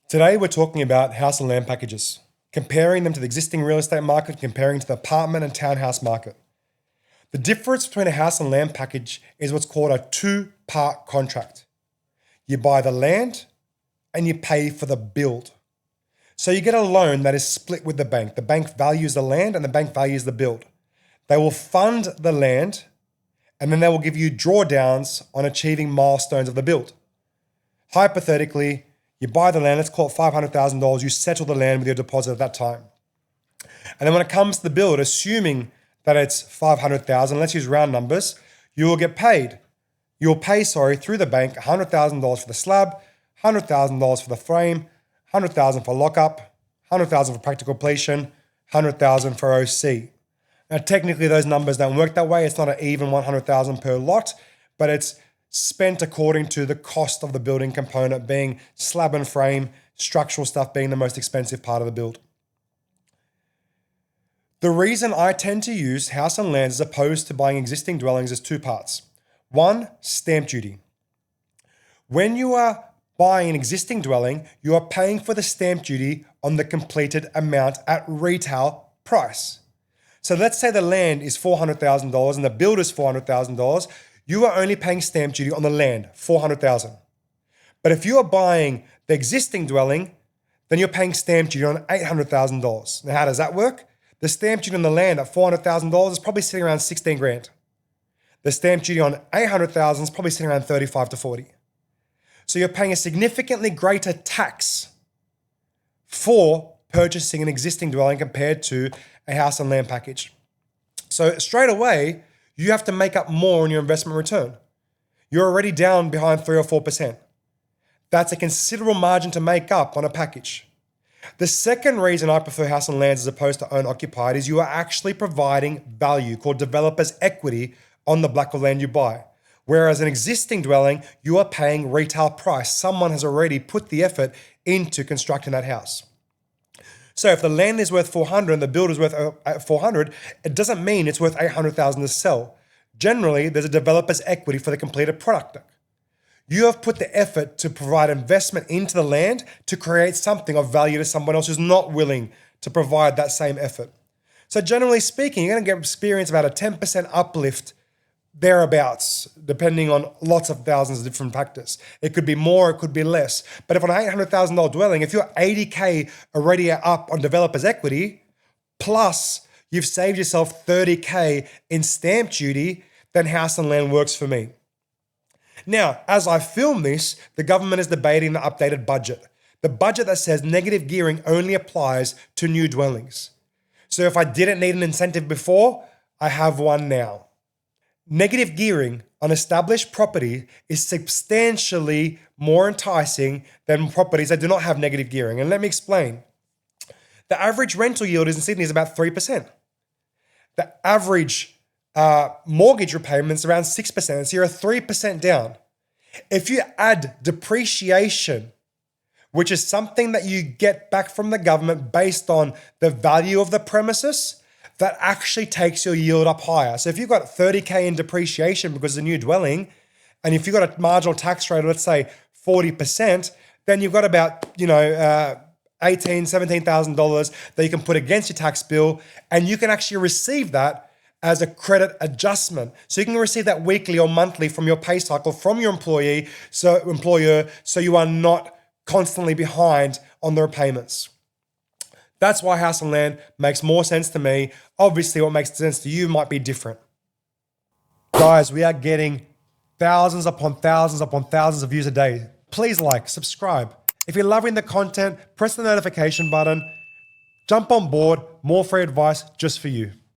Today, we're talking about house and land packages, comparing them to the existing real estate market, comparing to the apartment and townhouse market. The difference between a house and land package is what's called a two-part contract. You buy the land and you pay for the build. So you get a loan that is split with the bank. The bank values the land and the bank values the build. They will fund the land and then they will give you drawdowns on achieving milestones of the build. Hypothetically, you buy the land, let's call it $500,000, you settle the land with your deposit at that time. And then when it comes to the build, assuming that it's $500,000, let's use round numbers, you will get paid. You'll pay, through the bank, $100,000 for the slab, $100,000 for the frame, $100,000 for lockup, $100,000 for practical completion, $100,000 for OC. Now, technically, those numbers don't work that way. It's not an even $100,000 per lot, but it's spent according to the cost of the building component being slab and frame, structural stuff being the most expensive part of the build. The reason I tend to use house and land as opposed to buying existing dwellings is two parts. One, stamp duty. When you are buying an existing dwelling, you are paying for the stamp duty on the completed amount at retail price. So let's say the land is $400,000 and the build is $400,000. You are only paying stamp duty on the land, $400,000. But if you are buying the existing dwelling, then you're paying stamp duty on $800,000. Now, how does that work? The stamp duty on the land at $400,000 is probably sitting around 16 grand. The stamp duty on $800,000 is probably sitting around 35 to 40. So you're paying a significantly greater tax for purchasing an existing dwelling compared to a house and land package. So straight away, you have to make up more on your investment return. You're already down behind 3 or 4%. That's a considerable margin to make up on a package. The second reason I prefer house and lands as opposed to own occupied is you are actually providing value called developer's equity on the block of land you buy. Whereas an existing dwelling, you are paying retail price. Someone has already put the effort into constructing that house. So if the land is worth 400 and the build is worth 400, it doesn't mean it's worth 800,000 to sell. Generally, there's a developer's equity for the completed product. You have put the effort to provide investment into the land to create something of value to someone else who's not willing to provide that same effort. So generally speaking, you're going to experience about a 10% uplift thereabouts, depending on lots of thousands of different factors. It could be more, it could be less. But if on an $800,000 dwelling, if you're 80K already up on developer's equity, plus you've saved yourself 30K in stamp duty, then house and land works for me. Now, as I film this, the government is debating the updated budget. The budget that says negative gearing only applies to new dwellings. So if I didn't need an incentive before, I have one now. Negative gearing on established property is substantially more enticing than properties that do not have negative gearing. And let me explain. The average rental yield in Sydney is about 3%. The average mortgage repayment is around 6%. So you're 3% down. If you add depreciation, which is something that you get back from the government based on the value of the premises, that actually takes your yield up higher. So if you've got 30K in depreciation because it's a new dwelling, and if you've got a marginal tax rate of, let's say, 40%, then you've got about, $18,000, $17,000 that you can put against your tax bill, and you can actually receive that as a credit adjustment. So you can receive that weekly or monthly from your pay cycle from your employer, so you are not constantly behind on the repayments. That's why house and land makes more sense to me. Obviously, what makes sense to you might be different. Guys, we are getting thousands upon thousands upon thousands of views a day. Please like, subscribe. If you're loving the content, press the notification button. Jump on board. More free advice just for you.